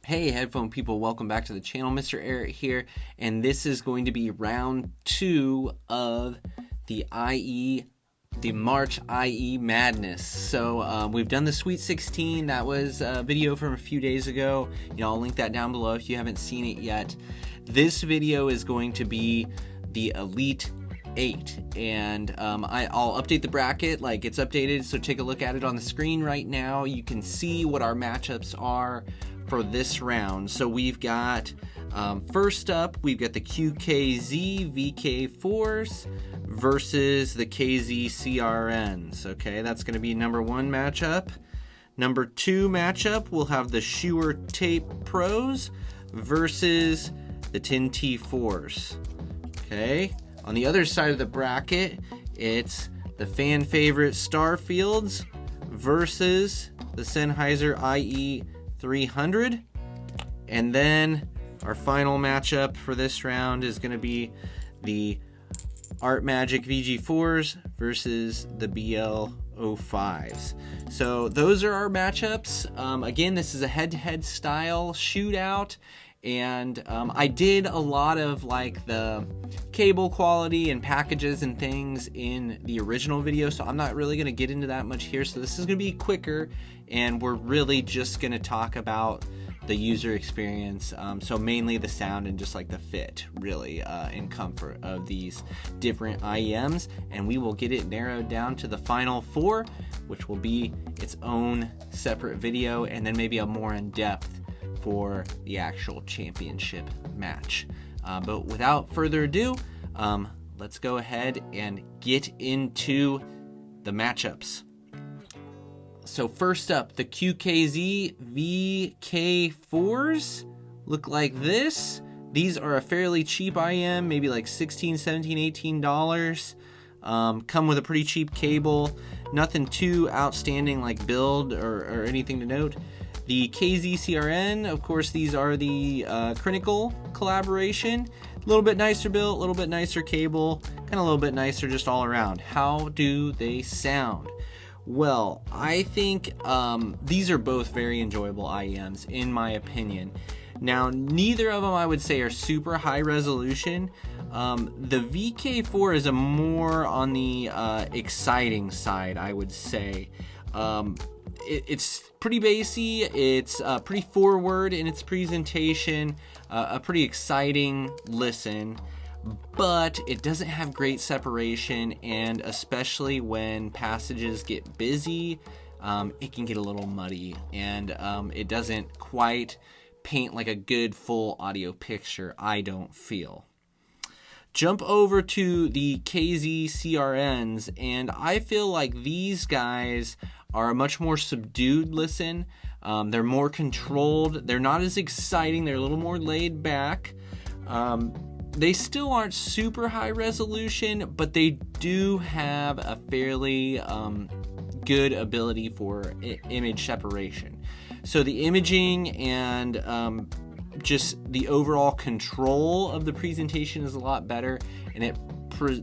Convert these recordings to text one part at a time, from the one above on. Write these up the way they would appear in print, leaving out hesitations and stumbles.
Hey headphone people, welcome back to the channel. MrAyrit here, and this is going to be round 2 of the March IEMadness. So we've done the Sweet 16. That was a video from a few days ago. I'll link that down below if you haven't seen it yet. This video is going to be the Elite 8, and I'll update the bracket like it's updated, so take a look at it on the screen right now. You can see what our matchups are for this round. So we've got first up, we've got the QKZ VK4s versus the KZ CRNs. Okay, that's going to be number 1 matchup. Number 2 matchup, we'll have the Shuoer Tape Pros versus the T4s. Okay, on the other side of the bracket, it's the fan favorite Starfields versus the Sennheiser IE300. And then our final matchup for this round is going to be the Artmagic VG4s versus the BL05s. So those are our matchups. Again, this is a head-to-head style shootout. And I did a lot of like the cable quality and packages and things in the original video, so I'm not really going to get into that much here. So this is going to be quicker, and we're really just going to talk about the user experience, so mainly the sound and just like the fit really and comfort of these different IEMs, and we will get it narrowed down to the final 4, which will be its own separate video, and then maybe a more in-depth for the actual championship match. But without further ado, let's go ahead and get into the matchups. So first up, the QKZ VK4s look like this. These are a fairly cheap IEM, maybe like $16, $17, $18. Come with a pretty cheap cable. Nothing too outstanding like build or anything to note. The KZ CRN, of course, these are the Critical collaboration. A little bit nicer built, a little bit nicer cable, kind of a little bit nicer just all around. How do they sound? Well, I think these are both very enjoyable IEMs, in my opinion. Now, neither of them I would say are super high resolution. The VK4 is a more on the exciting side, I would say. It's pretty bassy, it's pretty forward in its presentation, a pretty exciting listen, but it doesn't have great separation, and especially when passages get busy, it can get a little muddy, and it doesn't quite paint like a good full audio picture, I don't feel. Jump over to the KZ CRNs, and I feel like these guys are a much more subdued listen. They're more controlled. They're not as exciting. They're a little more laid back. They still aren't super high resolution, but they do have a fairly good ability for image separation. So the imaging and just the overall control of the presentation is a lot better, and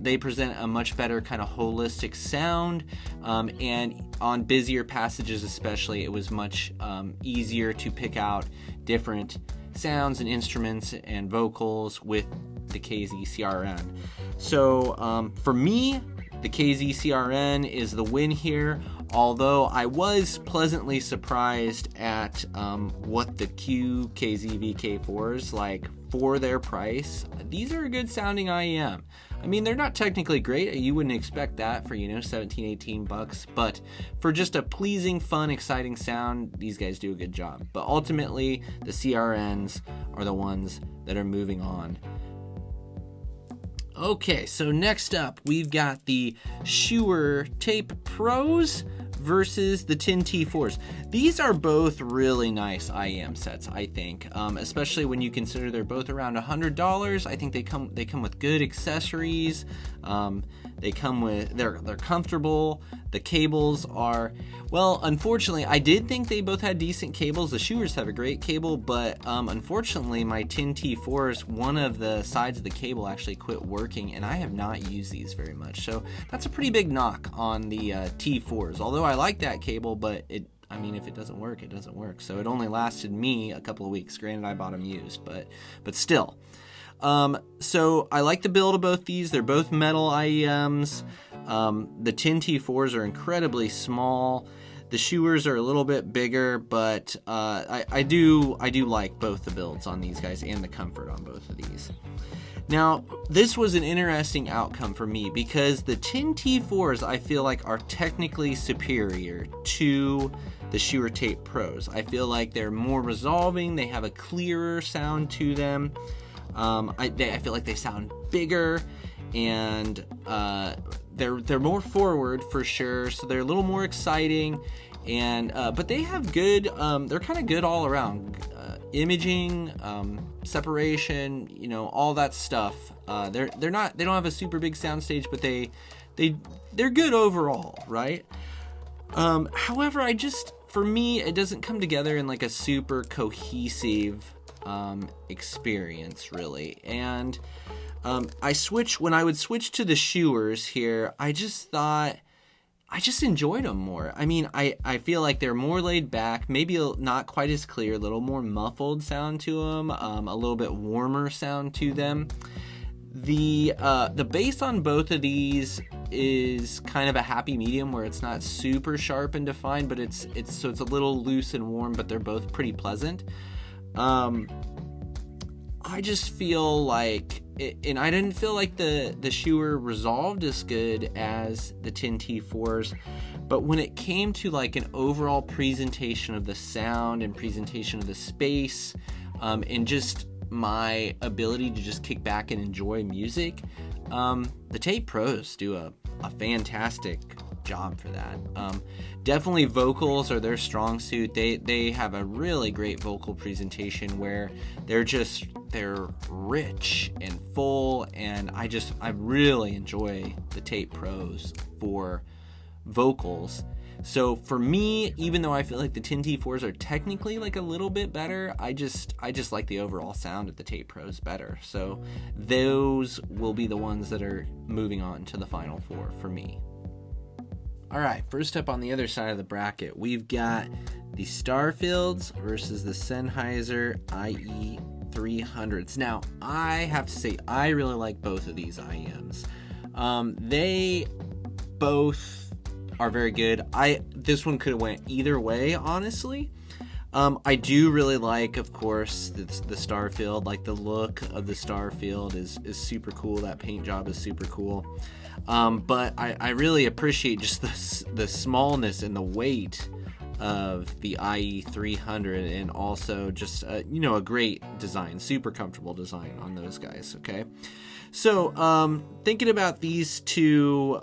they present a much better kind of holistic sound, and on busier passages especially, it was much easier to pick out different sounds and instruments and vocals with the KZ CRN. So for me, the KZ CRN is the win here, although I was pleasantly surprised at what the QKZ VK4s like for their price. These are a good sounding IEM. I mean, they're not technically great. You wouldn't expect that for, 17, 18 bucks, but for just a pleasing, fun, exciting sound, these guys do a good job. But ultimately, the CRNs are the ones that are moving on. Okay, so next up, we've got the Shuoer Tape Pros versus the T4s. These are both really nice IEM sets, I think, especially when you consider they're both around $100. I think they come with good accessories. They're comfortable. The cables are, well, unfortunately, I did think they both had decent cables. The Shuoers have a great cable, but unfortunately, my T4s, one of the sides of the cable actually quit working, and I have not used these very much. So that's a pretty big knock on the T4s. Although I like that cable, but I mean, if it doesn't work, it doesn't work. So it only lasted me a couple of weeks. Granted, I bought them used, but still. So I like the build of both these. They're both metal IEMs. The Tin T4s are incredibly small. The Shuoers are a little bit bigger, but I do like both the builds on these guys and the comfort on both of these. Now, this was an interesting outcome for me because the Tin T4s I feel like are technically superior to the Shuoer Tape Pros. I feel like they're more resolving, they have a clearer sound to them. I feel like they sound bigger, and they're more forward for sure, so they're a little more exciting, and but they have good, they're kind of good all around. Imaging, separation, you know, all that stuff. They don't have a super big soundstage, but they're good overall, right? However, for me, it doesn't come together in like a super cohesive experience, really. And when I would switch to the Shuoers here, I just enjoyed them more. I mean, I feel like they're more laid back, maybe not quite as clear, a little more muffled sound to them, a little bit warmer sound to them. The bass on both of these is kind of a happy medium where it's not super sharp and defined, but it's a little loose and warm, but they're both pretty pleasant. I just feel like, and I didn't feel like the Shuoer resolved as good as the Tin T4s, but when it came to like an overall presentation of the sound and presentation of the space, and just my ability to just kick back and enjoy music, the Tape Pros do a fantastic job for that. Definitely vocals are their strong suit. They have a really great vocal presentation where they're rich and full, and I really enjoy the Tape Pros for vocals. So for me, even though I feel like the Tin T4s are technically like a little bit better, I just like the overall sound of the Tape Pros better. So those will be the ones that are moving on to the final four for me. All right, first up on the other side of the bracket, we've got the Starfields versus the Sennheiser IE300s. Now, I have to say, I really like both of these IEMs. They both are very good. This one could have went either way, honestly. I do really like, of course, the Starfield. Like, the look of the Starfield is super cool. That paint job is super cool. But I really appreciate just the smallness and the weight of the IE300, and also just a great design, super comfortable design on those guys. Okay, so thinking about these two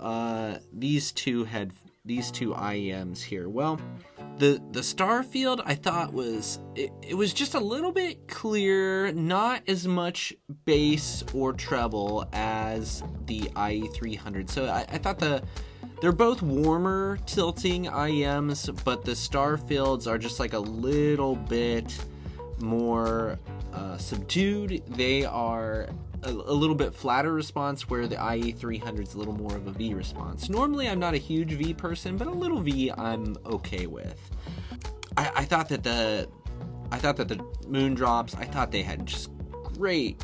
IEMs here. Well, the Starfield I thought was just a little bit clearer, not as much bass or treble as the IE300. So I thought they're both warmer tilting IEMs, but the Starfields are just like a little bit more subdued. They are a little bit flatter response, where the IE300 is a little more of a V response. Normally I'm not a huge V person, but a little V I'm okay with. I thought that the Moondrops, I thought they had just great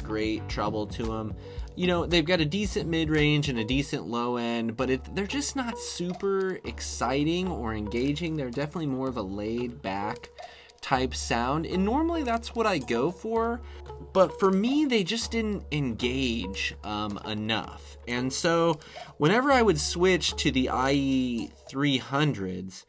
treble to them. You know, they've got a decent mid-range and a decent low end, but they're just not super exciting or engaging. They're definitely more of a laid back type sound, and normally that's what I go for, but for me they just didn't engage enough. And so whenever I would switch to the IE300s,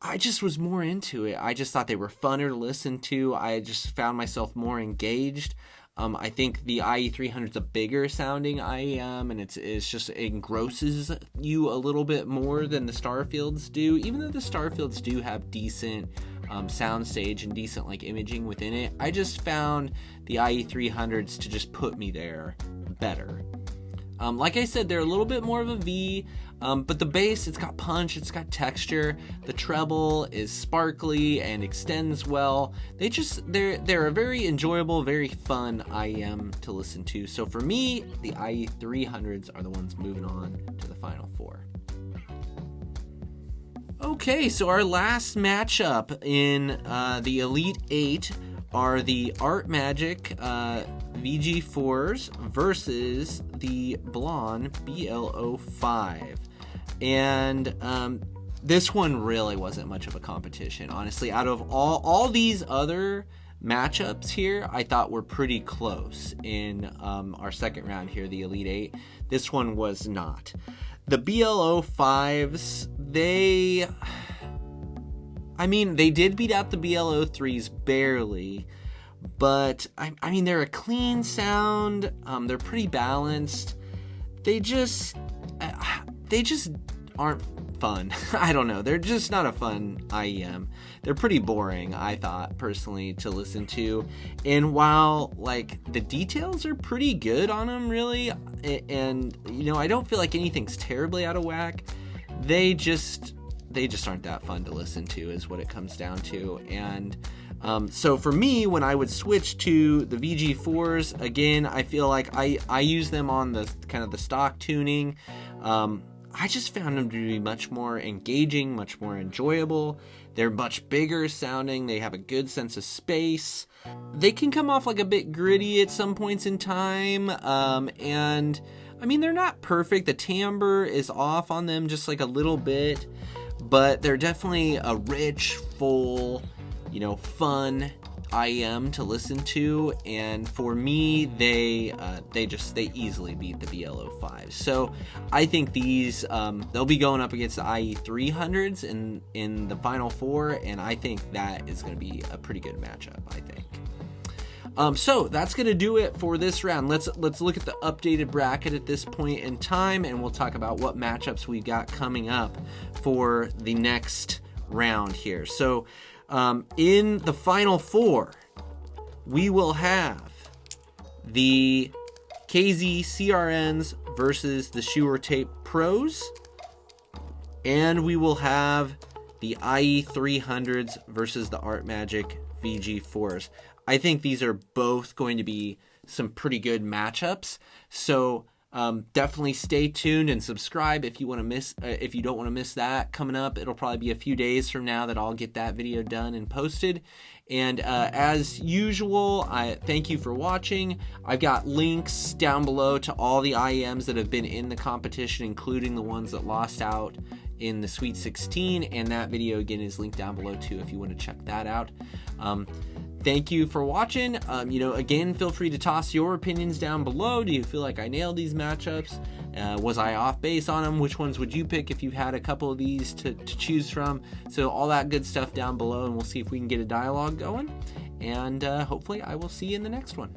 I just was more into it. I just thought they were funner to listen to. I just found myself more engaged. I think the IE300 is a bigger sounding IEM, and it engrosses you a little bit more than the Starfields do, even though the Starfields do have decent soundstage and decent like imaging within it. I just found the IE300s to just put me there better. Like I said, they're a little bit more of a V, but the bass, it's got punch, it's got texture. The treble is sparkly and extends well. They're a very enjoyable, very fun IEM to listen to. So for me, the IE300s are the ones moving on to the final four. Okay, so our last matchup in the Elite 8 are the Artmagic VG4s versus the Blon BL05. And this one really wasn't much of a competition, honestly. Out of all these other matchups here, I thought were pretty close in our second round here, the Elite 8. This one was not. The BL05s, they did beat out the BL03s barely, but I mean, they're a clean sound. They're pretty balanced. They just aren't fun. I don't know. They're just not a fun IEM. They're pretty boring, I thought, personally, to listen to. And while, like, the details are pretty good on them, really, and, you know, I don't feel like anything's terribly out of whack, they just aren't that fun to listen to, is what it comes down to. And so for me, when I would switch to the VG4s, again, I feel like I use them on the kind of the stock tuning. I just found them to be much more engaging, much more enjoyable. They're much bigger sounding. They have a good sense of space. They can come off like a bit gritty at some points in time. And I mean, they're not perfect. The timbre is off on them just like a little bit, but they're definitely a rich, full, you know, fun IEM to listen to. And for me, they easily beat the BL05. So I think these they'll be going up against the IE300s in the final four, and I think that is going to be a pretty good matchup, I think. So that's going to do it for this round. Let's look at the updated bracket at this point in time, and we'll talk about what matchups we've got coming up for the next round here. So in the final four, we will have the KZ CRNs versus the Shuoer Tape Pros, and we will have the IE300s versus the Artmagic VG4s. I think these are both going to be some pretty good matchups. So definitely stay tuned and subscribe if you if you don't want to miss that coming up. It'll probably be a few days from now that I'll get that video done and posted. And as usual, I thank you for watching. I've got links down below to all the IEMs that have been in the competition, including the ones that lost out in the Sweet 16. And that video again is linked down below too if you want to check that out. Thank you for watching. You know, again, feel free to toss your opinions down below. Do you feel like I nailed these matchups? Was I off base on them? Which ones would you pick if you had a couple of these to choose from? So all that good stuff down below, and we'll see if we can get a dialogue going. And hopefully I will see you in the next one.